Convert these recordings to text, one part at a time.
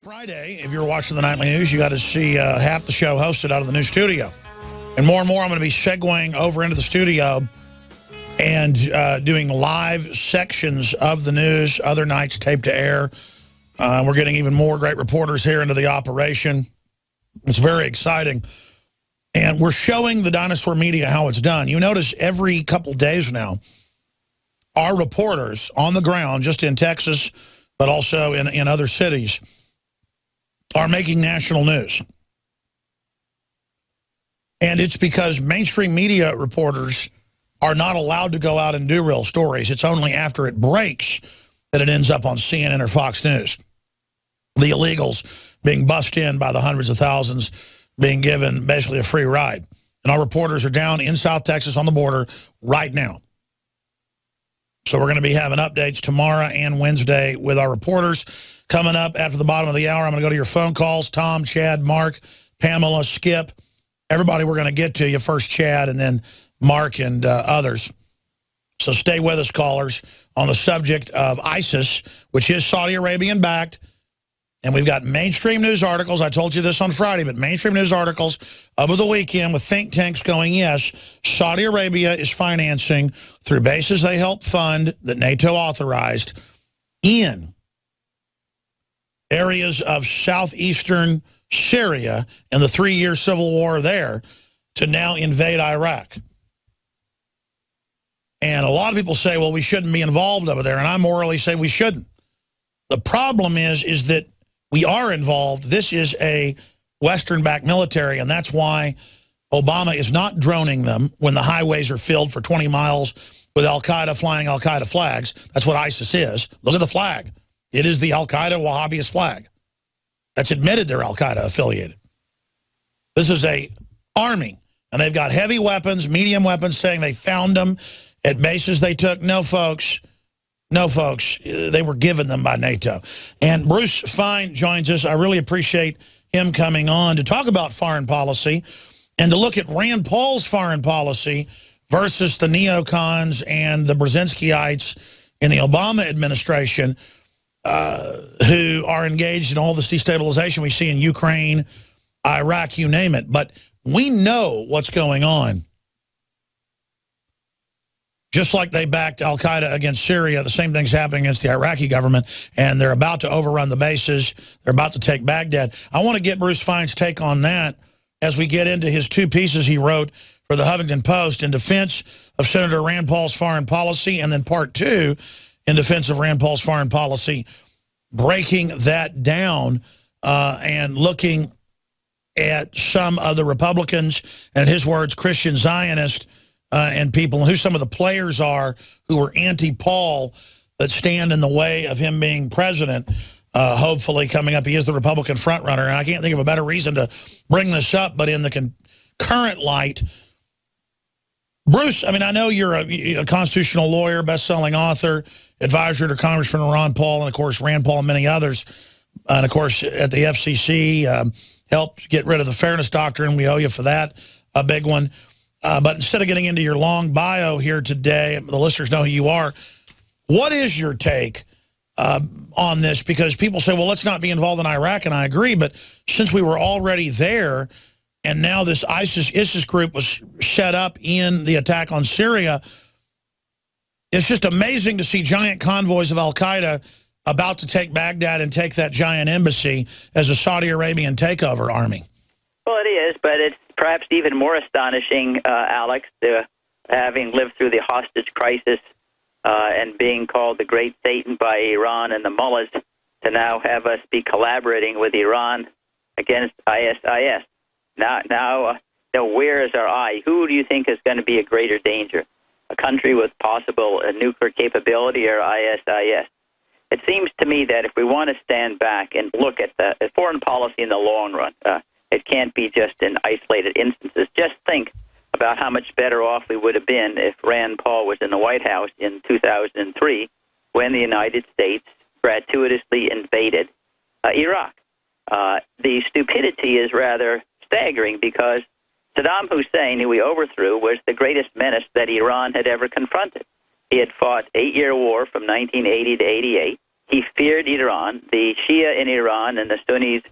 Friday, if you're watching the nightly news, you got to see half the show hosted out of the new studio. And more, I'm going to be segueing over into the studio and doing live sections of the news, other nights taped to air. We're getting even more great reporters here into the operation. It's very exciting. And we're showing the dinosaur media how it's done. You notice every couple days now, our reporters on the ground, just in Texas, but also in other cities, are making national news. And it's because mainstream media reporters are not allowed to go out and do real stories. It's only after it breaks that it ends up on CNN or Fox News. The illegals being bussed in by the hundreds of thousands, being given basically a free ride. And our reporters are down in South Texas on the border right now. So we're going to be having updates tomorrow and Wednesday with our reporters. Coming up after the bottom of the hour, I'm going to go to your phone calls. Tom, Chad, Mark, Pamela, Skip. Everybody we're going to get to you. First Chad and then Mark and others. So stay with us, callers, on the subject of ISIS, which is Saudi Arabian-backed. And we've got mainstream news articles. I told you this on Friday, but mainstream news articles over the weekend with think tanks going, yes, Saudi Arabia is financing through bases they help fund that NATO authorized in areas of southeastern Syria and the 3-year civil war there to now invade Iraq. And a lot of people say, well, we shouldn't be involved over there. And I morally say we shouldn't. The problem is that we are involved. This is a Western-backed military, and that's why Obama is not droning them when the highways are filled for 20 miles with al-Qaeda flying al-Qaeda flags. That's what ISIS is. Look at the flag. It is the al-Qaeda Wahhabist flag. That's admitted they're al-Qaeda affiliated. This is a army, and they've got heavy weapons, medium weapons, saying they found them at bases they took. No, folks. No, folks. They were given them by NATO. And Bruce Fein joins us. I really appreciate him coming on to talk about foreign policy and to look at Rand Paul's foreign policy versus the neocons and the Brzezinskyites in the Obama administration, who are engaged in all this destabilization we see in Ukraine, Iraq, you name it. But we know what's going on. Just like they backed al-Qaeda against Syria, the same thing's happening against the Iraqi government, and they're about to overrun the bases. They're about to take Baghdad. I want to get Bruce Fein's take on that as we get into his 2 pieces he wrote for the Huffington Post in defense of Senator Rand Paul's foreign policy, and then part 2 in defense of Rand Paul's foreign policy, breaking that down and looking at some of the Republicans, and in his words, Christian Zionists, and people, and who some of the players are who are anti-Paul that stand in the way of him being president, hopefully coming up. He is the Republican frontrunner, and I can't think of a better reason to bring this up, but in the current light, Bruce, I mean, I know you're a constitutional lawyer, best-selling author, advisor to Congressman Ron Paul, and, of course, Rand Paul and many others, and, of course, at the FCC, helped get rid of the Fairness Doctrine. We owe you for that, a big one. But instead of getting into your long bio here today, the listeners know who you are. What is your take on this? Because people say, well, let's not be involved in Iraq, and I agree. But since we were already there, and now this ISIS group was set up in the attack on Syria, it's just amazing to see giant convoys of al-Qaeda about to take Baghdad and take that giant embassy as a Saudi Arabian takeover army. Well, it is, but it's perhaps even more astonishing, Alex, having lived through the hostage crisis and being called the Great Satan by Iran and the mullahs, to now have us be collaborating with Iran against ISIS. Now, where is our eye? Who do you think is going to be a greater danger? A country with possible nuclear capability or ISIS? It seems to me that if we want to stand back and look at the foreign policy in the long run, it can't be just in isolated instances. Just think about how much better off we would have been if Rand Paul was in the White House in 2003 when the United States gratuitously invaded Iraq. The stupidity is rather staggering because Saddam Hussein, who we overthrew, was the greatest menace that Iran had ever confronted. He had fought 8-year war from 1980 to 88. he feared Iran. The Shia in Iran and the Sunnis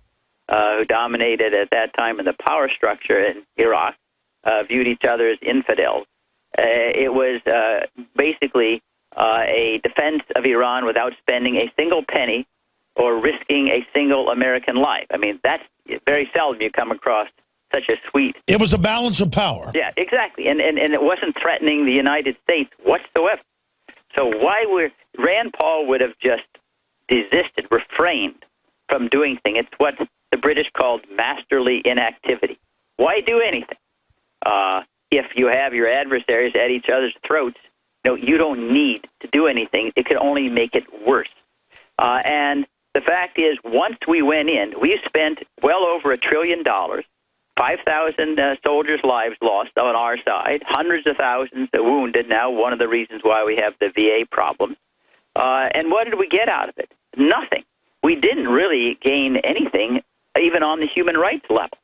who dominated at that time in the power structure in Iraq viewed each other as infidels. It was basically a defense of Iran without spending a single penny or risking a single American life. I mean, that's very seldom you come across such a sweet... It was a balance of power. Yeah, exactly. And it wasn't threatening the United States whatsoever. So Rand Paul would have just desisted, refrained from doing things. It's what the British called masterly inactivity. Why do anything? If you have your adversaries at each other's throats, you don't need to do anything. It could only make it worse. And the fact is, once we went in, we spent well over $1 trillion, 5,000 soldiers' lives lost on our side, hundreds of thousands wounded, now one of the reasons why we have the VA problem. And what did we get out of it? Nothing. We didn't really gain anything, even on the human rights level.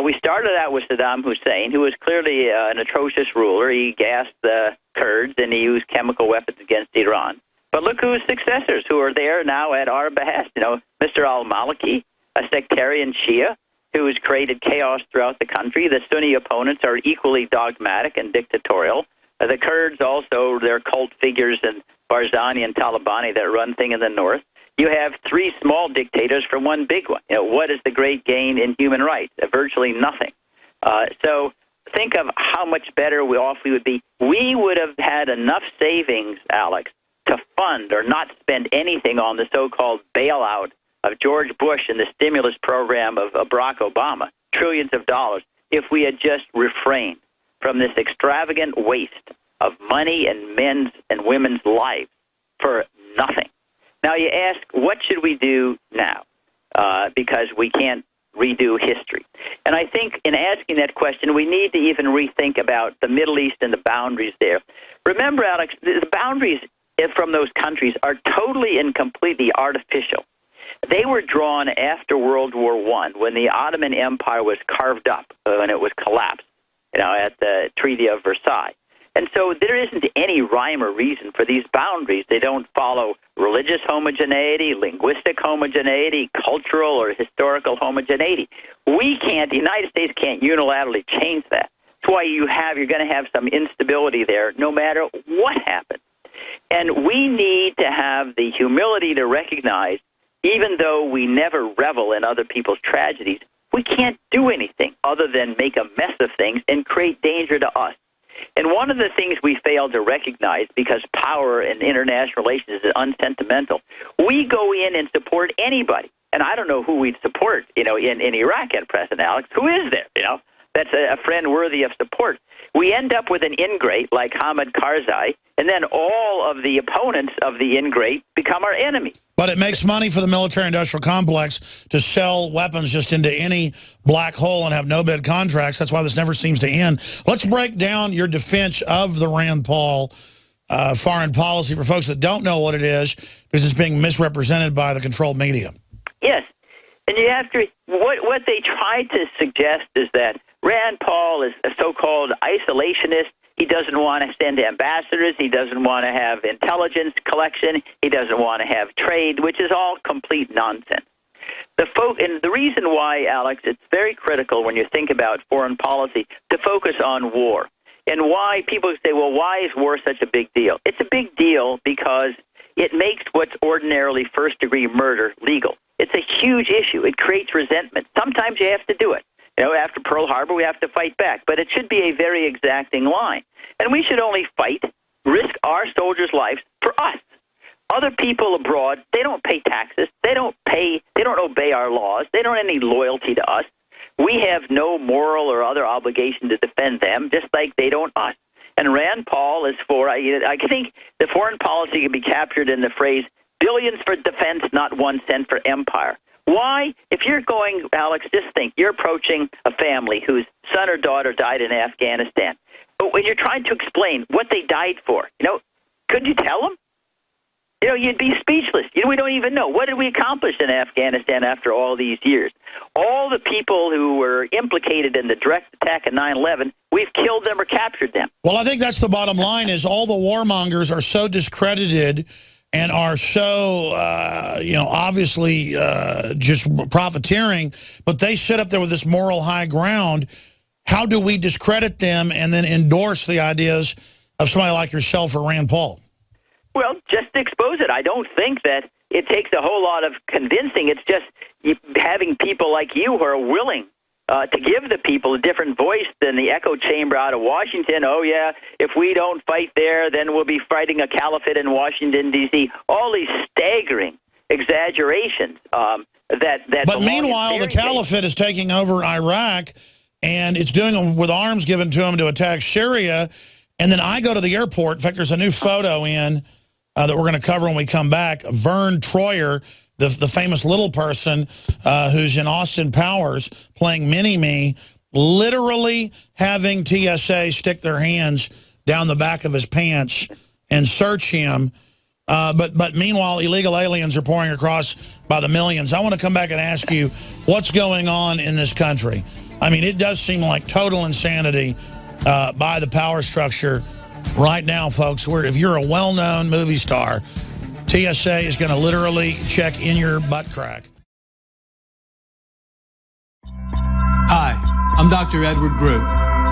We started out with Saddam Hussein, who was clearly an atrocious ruler. He gassed the Kurds, and he used chemical weapons against Iran. But look who's successors who are there now at our behest. Mr. al-Maliki, a sectarian Shia, who has created chaos throughout the country. The Sunni opponents are equally dogmatic and dictatorial. The Kurds also, they're cult figures and Barzani and Talabani that run things in the north. You have three small dictators for one big one. What is the great gain in human rights? Virtually nothing. So think of how much better off we would be. We would have had enough savings, Alex, to fund or not spend anything on the so-called bailout of George Bush and the stimulus program of Barack Obama, trillions of dollars, if we had just refrained from this extravagant waste of money and men's and women's lives for nothing. Now you ask, what should we do now? Because we can't redo history. And I think in asking that question, we need to even rethink about the Middle East and the boundaries there. Remember, Alex, the boundaries from those countries are totally and completely artificial. They were drawn after World War I, when the Ottoman Empire was carved up, when it was collapsed, at the Treaty of Versailles. And so there isn't any rhyme or reason for these boundaries. They don't follow religious homogeneity, linguistic homogeneity, cultural or historical homogeneity. The United States can't unilaterally change that. That's why you're going to have some instability there no matter what happens. And we need to have the humility to recognize, even though we never revel in other people's tragedies, we can't do anything other than make a mess of things and create danger to us. And one of the things we fail to recognize, because power in international relations is unsentimental, we go in and support anybody. And I don't know who we'd support, in Iraq at present, Alex. Who is there, that's a friend worthy of support? We end up with an ingrate like Hamid Karzai, and then all of the opponents of the ingrate become our enemy. But it makes money for the military-industrial complex to sell weapons just into any black hole and have no-bid contracts. That's why this never seems to end. Let's break down your defense of the Rand Paul foreign policy for folks that don't know what it is, because it's being misrepresented by the controlled media. Yes. And you have to, what they try to suggest is that Rand Paul is a so-called isolationist. He doesn't want to send ambassadors. He doesn't want to have intelligence collection. He doesn't want to have trade, which is all complete nonsense. And the reason why, Alex, it's very critical when you think about foreign policy to focus on war. And why people say, well, why is war such a big deal? It's a big deal because it makes what's ordinarily first-degree murder legal. It's a huge issue. It creates resentment. Sometimes you have to do it. After Pearl Harbor, we have to fight back. But it should be a very exacting line. And we should only fight, risk our soldiers' lives for us. Other people abroad, they don't pay taxes. They don't obey our laws. They don't have any loyalty to us. We have no moral or other obligation to defend them, just like they don't us. And Rand Paul is for, I think the foreign policy can be captured in the phrase, billions for defense, not 1 cent for empire. Why? If you're going, Alex, just think, you're approaching a family whose son or daughter died in Afghanistan. But when you're trying to explain what they died for, could you tell them? You'd be speechless. We don't even know. What did we accomplish in Afghanistan after all these years? All the people who were implicated in the direct attack of 9/11, we've killed them or captured them. Well, I think that's the bottom line, is all the warmongers are so discredited and are so, obviously just profiteering, but they sit up there with this moral high ground. How do we discredit them and then endorse the ideas of somebody like yourself or Rand Paul? Well, just expose it. I don't think that it takes a whole lot of convincing. It's just having people like you who are willing to give the people a different voice than the echo chamber out of Washington. Oh, yeah, if we don't fight there, then we'll be fighting a caliphate in Washington, D.C. All these staggering exaggerations. But meanwhile, the caliphate is taking over Iraq, and it's doing it with arms given to them to attack Syria. And then I go to the airport. In fact, there's a new photo in that we're going to cover when we come back. Vern Troyer, the famous little person who's in Austin Powers playing Mini-Me, literally having TSA stick their hands down the back of his pants and search him. But meanwhile, illegal aliens are pouring across by the millions. I want to come back and ask you what's going on in this country. I mean, it does seem like total insanity by the power structure right now, folks, where if you're a well-known movie star, TSA is going to literally check in your butt crack. Hi, I'm Dr. Edward Group.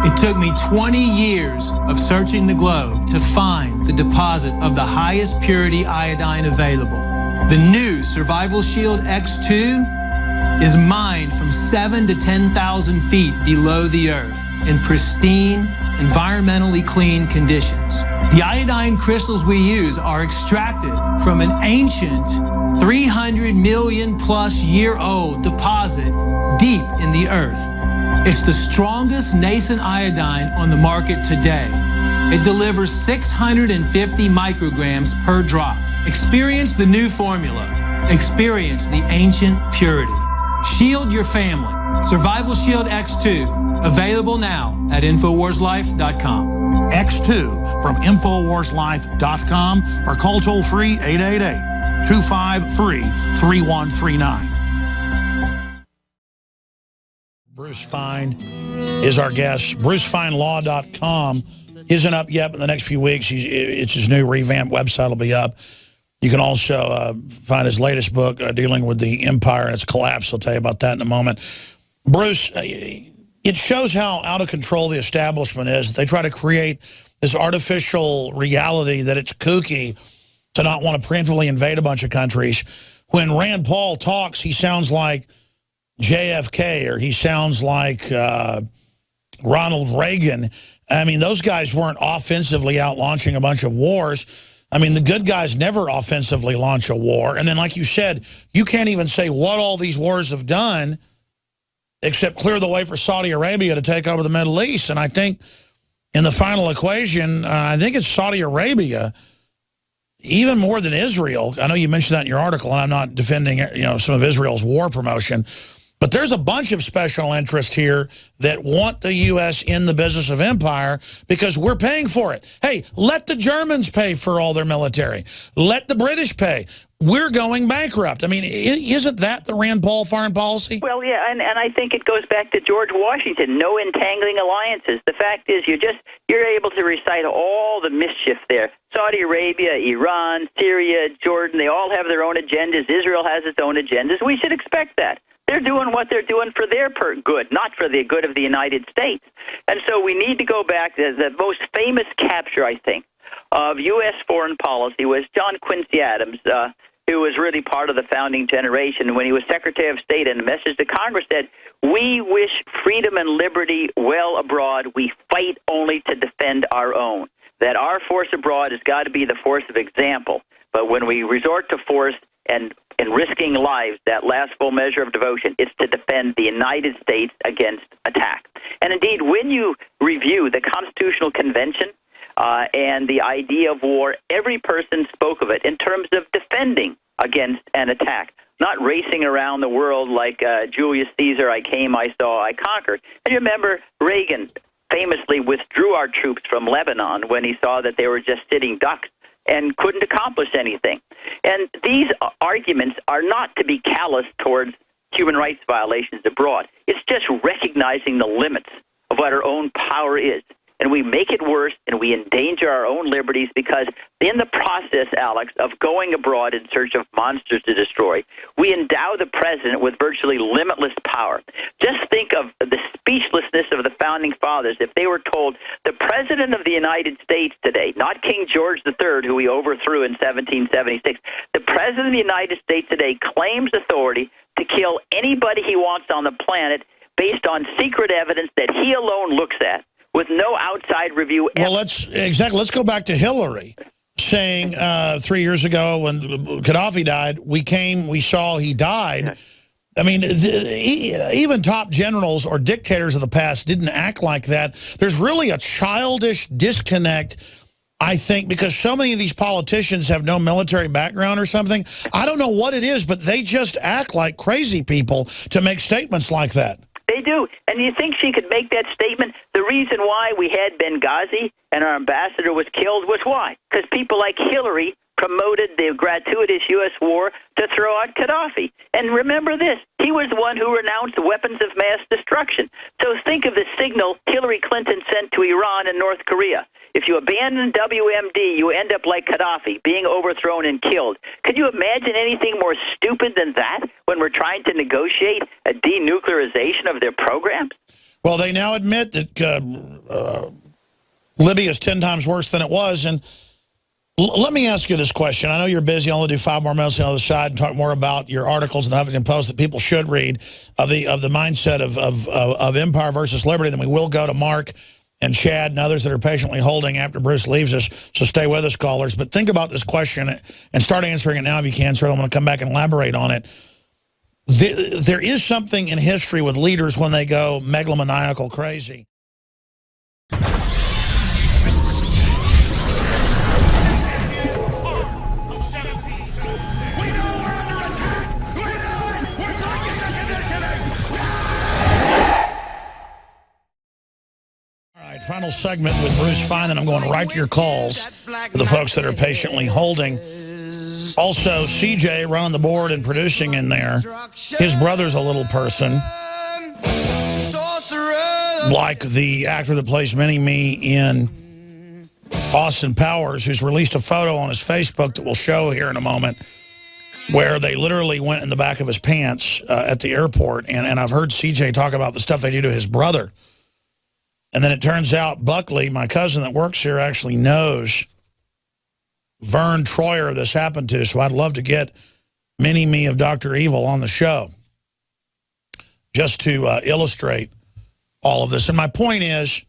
It took me 20 years of searching the globe to find the deposit of the highest purity iodine available. The new Survival Shield X2 is mined from 7,000 to 10,000 feet below the earth in pristine, environmentally clean conditions. The iodine crystals we use are extracted from an ancient 300 million plus year old deposit deep in the earth. It's the strongest nascent iodine on the market today. It delivers 650 micrograms per drop. Experience the new formula. Experience the ancient purity. Shield your family. Survival Shield X2. Available now at InfoWarsLife.com. X2 from InfoWarsLife.com or call toll-free 888-253-3139. Bruce Fein is our guest. BruceFeinLaw.com isn't up yet, but in the next few weeks, it's his new revamped website will be up. You can also find his latest book dealing with the empire and its collapse. I'll tell you about that in a moment. Bruce, it shows how out of control the establishment is. They try to create this artificial reality that it's kooky to not want to preemptively invade a bunch of countries. When Rand Paul talks, he sounds like JFK or he sounds like Ronald Reagan. I mean, those guys weren't offensively out launching a bunch of wars. I mean, the good guys never offensively launch a war. And then, like you said, you can't even say what all these wars have done except clear the way for Saudi Arabia to take over the Middle East. And I think in the final equation, I think it's Saudi Arabia, even more than Israel. I know you mentioned that in your article, and I'm not defending some of Israel's war promotion. But there's a bunch of special interests here that want the U.S. in the business of empire because we're paying for it. Hey, let the Germans pay for all their military. Let the British pay. We're going bankrupt. I mean, isn't that the Rand Paul foreign policy? Well, yeah, and I think it goes back to George Washington. No entangling alliances. The fact is you're able to recite all the mischief there. Saudi Arabia, Iran, Syria, Jordan, they all have their own agendas. Israel has its own agendas. We should expect that. They're doing what they're doing for their good, not for the good of the United States. And so we need to go back. The most famous capture, I think, of U.S. foreign policy was John Quincy Adams, who was really part of the founding generation. When he was Secretary of State, and a message to Congress said, "We wish freedom and liberty well abroad. We fight only to defend our own. That our force abroad has got to be the force of example. But when we resort to force and risking lives, that last full measure of devotion, it's to defend the United States against attack." And indeed, when you review the Constitutional Convention and the idea of war, every person spoke of it in terms of defending against an attack, not racing around the world like Julius Caesar, I came, I saw, I conquered. And you remember Reagan famously withdrew our troops from Lebanon when he saw that they were just sitting ducks and couldn't accomplish anything. And these arguments are not to be callous towards human rights violations abroad. It's just recognizing the limits of what our own power is. and we make it worse, and we endanger our own liberties because in the process, Alex, of going abroad in search of monsters to destroy, we endow the president with virtually limitless power. Just think of the speechlessness of the Founding Fathers if they were told the President of the United States today, not King George III, who we overthrew in 1776, the President of the United States today claims authority to kill anybody he wants on the planet based on secret evidence that he alone looks at with no outside review. Well, let's go back to Hillary saying 3 years ago when Gaddafi died, we saw he died. I mean, even top generals or dictators of the past didn't act like that. There's really a childish disconnect, I think, because so many of these politicians have no military background or something. I don't know what it is, but they just act like crazy people to make statements like that. They do. And you think she could make that statement? The reason why we had Benghazi and our ambassador was killed was why? Because people like Hillary promoted the gratuitous U.S. war to throw out Gaddafi. And remember this, he was the one who renounced weapons of mass destruction. So think of the signal Hillary Clinton sent to Iran and North Korea. If you abandon WMD, you end up like Gaddafi, being overthrown and killed. Could you imagine anything more stupid than that when we're trying to negotiate a denuclearization of their programs? Well, they now admit that Libya is 10 times worse than it was. And let me ask you this question. I know you're busy. I'll only do 5 more minutes on the other side and talk more about your articles in the Huffington Post that people should read of the mindset of empire versus liberty. Then we will go to Mark and Chad and others that are patiently holding after Bruce leaves us. So stay with us, callers. But think about this question and start answering it now if you can, sir. I'm going to come back and elaborate on it. There is something in history with leaders when they go megalomaniacal crazy. Final segment with Bruce Fein, and I'm going right to your calls for the folks that are patiently holding. Also, CJ running the board and producing in there. His brother's a little person, like the actor that plays Mini-Me in Austin Powers, who's released a photo on his Facebook that we'll show here in a moment, where they literally went in the back of his pants at the airport. And I've heard CJ talk about the stuff they do to his brother. And then it turns out Buckley, my cousin that works here, actually knows Vern Troyer this happened to. So I'd love to get Mini-Me of Dr. Evil on the show just to illustrate all of this. And my point is,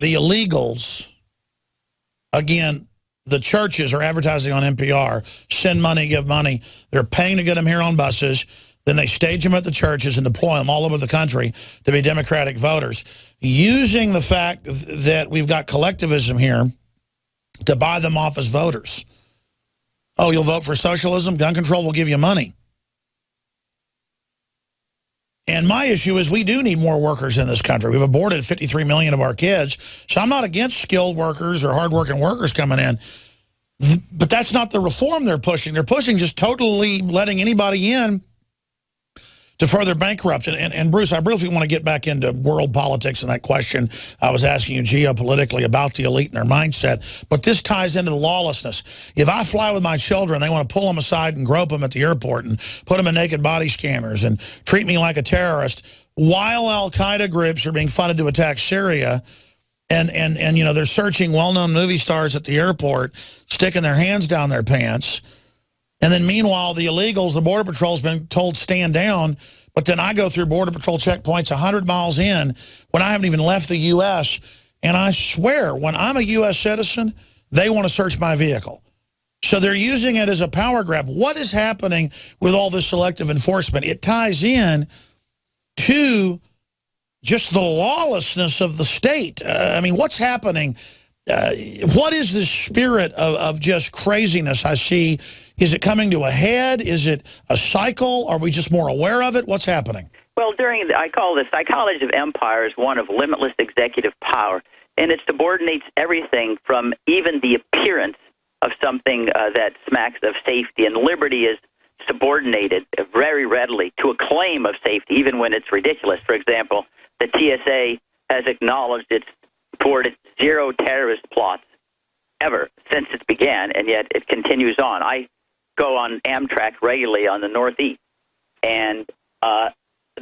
the illegals, again, the churches are advertising on NPR, send money, give money. They're paying to get them here on buses. Then they stage them at the churches and deploy them all over the country to be Democratic voters, using the fact that we've got collectivism here to buy them off as voters. Oh, you'll vote for socialism? Gun control will give you money. And my issue is we do need more workers in this country. We've aborted 53 million of our kids. So I'm not against skilled workers or hardworking workers coming in. But that's not the reform they're pushing. They're pushing just totally letting anybody in to further bankrupt. And Bruce, I briefly want to get back into world politics and that question I was asking you geopolitically about the elite and their mindset. But this ties into the lawlessness. If I fly with my children, they want to pull them aside and grope them at the airport and put them in naked body scanners and treat me like a terrorist, while al-Qaeda groups are being funded to attack Syria. And you know, they're searching well-known movie stars at the airport, sticking their hands down their pants. And then meanwhile, the illegals, the Border Patrol's been told stand down, but then I go through Border Patrol checkpoints 100 miles in when I haven't even left the U.S., and I swear, when I'm a U.S. citizen, they want to search my vehicle. So they're using it as a power grab. What is happening with all this selective enforcement? It ties in to just the lawlessness of the state. I mean, what's happening? What is the spirit of just craziness I see? Is it coming to a head? Is it a cycle? Are we just more aware of it? What's happening? Well, I call the psychology of empire is one of limitless executive power, and it subordinates everything from even the appearance of something that smacks of safety, and liberty is subordinated very readily to a claim of safety, even when it's ridiculous. For example, the TSA has acknowledged its thwarted 0 terrorist plots ever since it began, and yet it continues on. I go on Amtrak regularly on the Northeast, and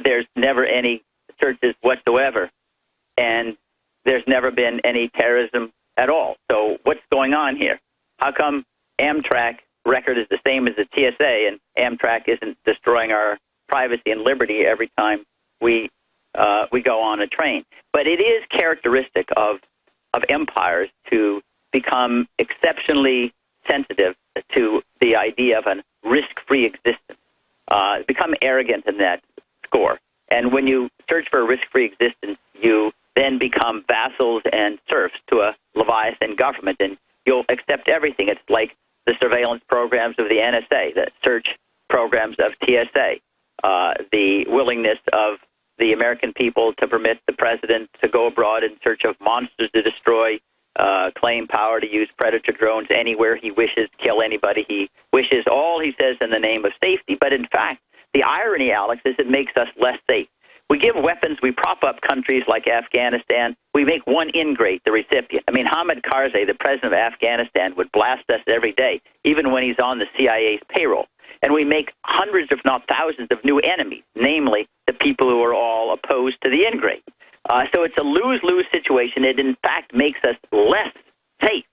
there's never any searches whatsoever, and there's never been any terrorism at all. So what's going on here? How come Amtrak record is the same as the TSA, and Amtrak isn't destroying our privacy and liberty every time we go on a train? But it is characteristic of empires to become exceptionally sensitive to the idea of a risk-free existence, become arrogant in that score. And when you search for a risk-free existence, you then become vassals and serfs to a Leviathan government, and you'll accept everything. It's like the surveillance programs of the NSA, the search programs of TSA, the willingness of the American people to permit the president to go abroad in search of monsters to destroy, claim power to use predator drones anywhere he wishes, kill anybody he wishes, all he says in the name of safety. But in fact, the irony, Alex, is it makes us less safe. We give weapons, we prop up countries like Afghanistan, we make one ingrate the recipient. I mean, Hamid Karzai, the president of Afghanistan, would blast us every day, even when he's on the CIA's payroll. And we make hundreds, if not thousands, of new enemies, namely the people who are all opposed to the ingrate. So it's a lose-lose situation. It, in fact, makes us less safe.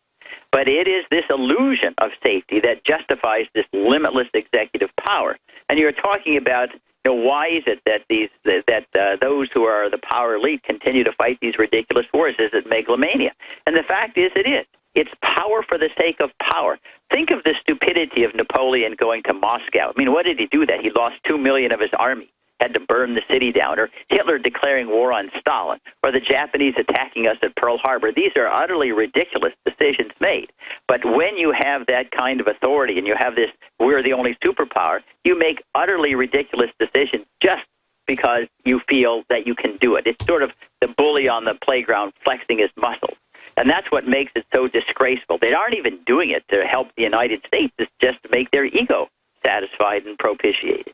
But it is this illusion of safety that justifies this limitless executive power. And you're talking about, why is it that those who are the power elite continue to fight these ridiculous wars? Is it megalomania? And the fact is, it is. It's power for the sake of power. Think of the stupidity of Napoleon going to Moscow. I mean, what did he do that? He lost 2 million of his army, had to burn the city down, or Hitler declaring war on Stalin, or the Japanese attacking us at Pearl Harbor. These are utterly ridiculous decisions made. But when you have that kind of authority and you have this, we're the only superpower, you make utterly ridiculous decisions just because you feel that you can do it. It's sort of the bully on the playground flexing his muscles. And that's what makes it so disgraceful. They aren't even doing it to help the United States. It's just to make their ego satisfied and propitiated.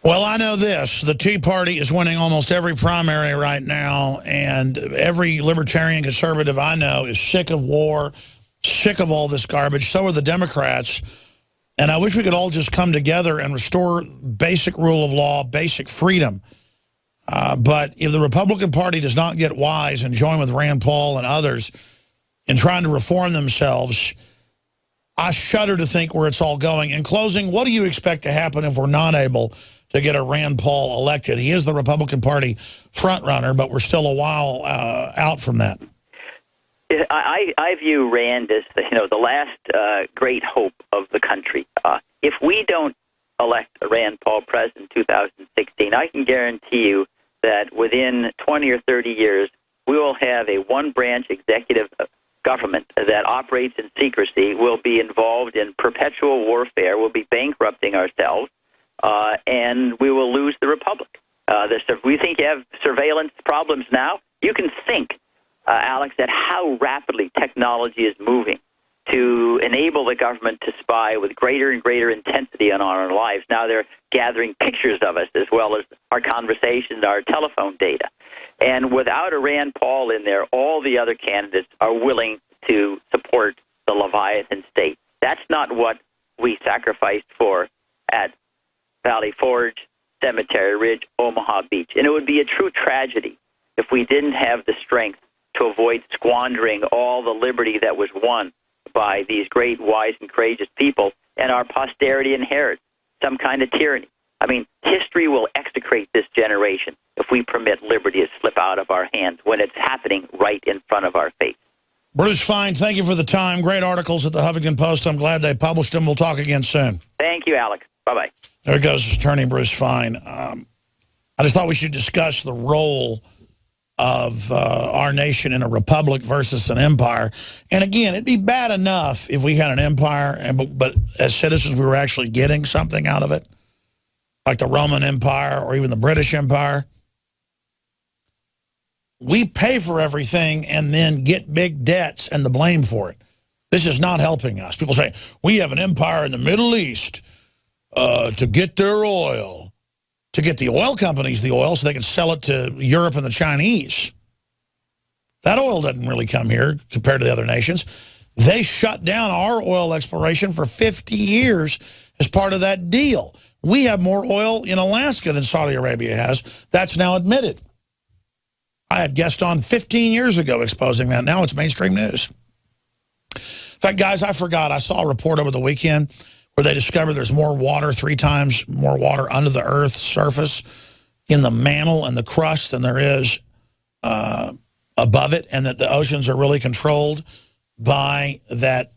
Well, I know this. The Tea Party is winning almost every primary right now, and every libertarian conservative I know is sick of war, sick of all this garbage. So are the Democrats. And I wish we could all just come together and restore basic rule of law, basic freedom. But if the Republican Party does not get wise and join with Rand Paul and others in trying to reform themselves, I shudder to think where it's all going. In closing, what do you expect to happen if we're not able to get a Rand Paul elected? He is the Republican Party frontrunner, but we're still a while out from that. I view Rand as the last great hope of the country. If we don't elect Rand Paul president in 2016, I can guarantee you that within 20 or 30 years, we will have a one-branch executive government that operates in secrecy, will be involved in perpetual warfare, will be bankrupting ourselves, and we will lose the republic. We think you have surveillance problems now. You can think, Alex, at how rapidly technology is moving to enable the government to spy with greater and greater intensity on our lives. Now they're gathering pictures of us as well as our conversations, our telephone data. And without a Rand Paul in there, all the other candidates are willing to support the Leviathan state. That's not what we sacrificed for at Valley Forge, Cemetery Ridge, Omaha Beach. And it would be a true tragedy if we didn't have the strength to avoid squandering all the liberty that was won by these great, wise, and courageous people, and our posterity inherits some kind of tyranny. I mean, history will execrate this generation if we permit liberty to slip out of our hands when it's happening right in front of our face. Bruce Fein, thank you for the time. Great articles at the Huffington Post. I'm glad they published them. We'll talk again soon. Thank you, Alex. Bye-bye. There goes Attorney Bruce Fein. I just thought we should discuss the role of our nation in a republic versus an empire. And again, it'd be bad enough if we had an empire, but as citizens we were actually getting something out of it, like the Roman Empire or even the British Empire. We pay for everything and then get big debts and the blame for it. This is not helping us. People say, we have an empire in the Middle East to get their oil, to get the oil companies the oil so they can sell it to Europe and the Chinese. That oil doesn't really come here compared to the other nations. They shut down our oil exploration for 50 years as part of that deal. We have more oil in Alaska than Saudi Arabia has. That's now admitted. I had guests on 15 years ago exposing that. Now it's mainstream news. In fact, guys, I forgot. I saw a report over the weekend where they discovered there's more water, 3 times more water under the Earth's surface in the mantle and the crust than there is above it, and that the oceans are really controlled by that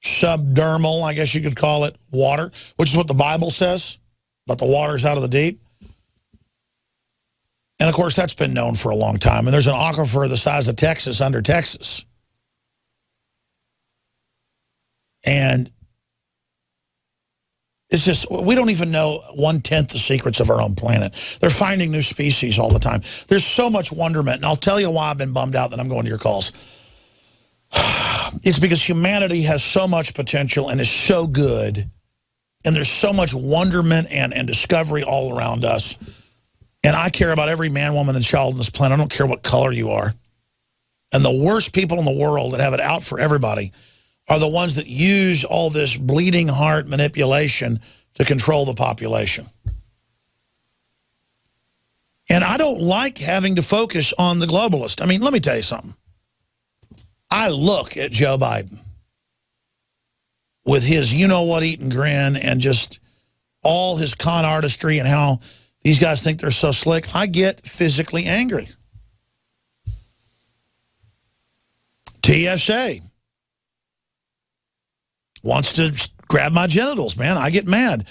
subdermal, I guess you could call it, water, which is what the Bible says, but the water's out of the deep. And, of course, that's been known for a long time. And there's an aquifer the size of Texas under Texas. And it's just, we don't even know 1/10 the secrets of our own planet. They're finding new species all the time. There's so much wonderment. And I'll tell you why I've been bummed out that I'm going to your calls. It's because humanity has so much potential and is so good. And there's so much wonderment and discovery all around us. And I care about every man, woman, and child on this planet. I don't care what color you are. And the worst people in the world that have it out for everybody are the ones that use all this bleeding heart manipulation to control the population. And I don't like having to focus on the globalist. I mean, let me tell you something. I look at Joe Biden with his you-know-what-eating grin and just all his con artistry and how these guys think they're so slick. I get physically angry. TSA wants to grab my genitals, man. I get mad.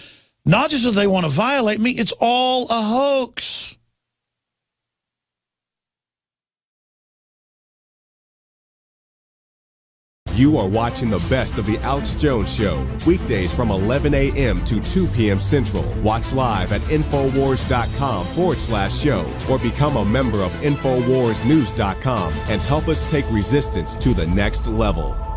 Not just that they want to violate me, it's all a hoax. You are watching the best of the Alex Jones Show, weekdays from 11 a.m. to 2 p.m. Central. Watch live at Infowars.com/show or become a member of InfoWarsNews.com and help us take resistance to the next level.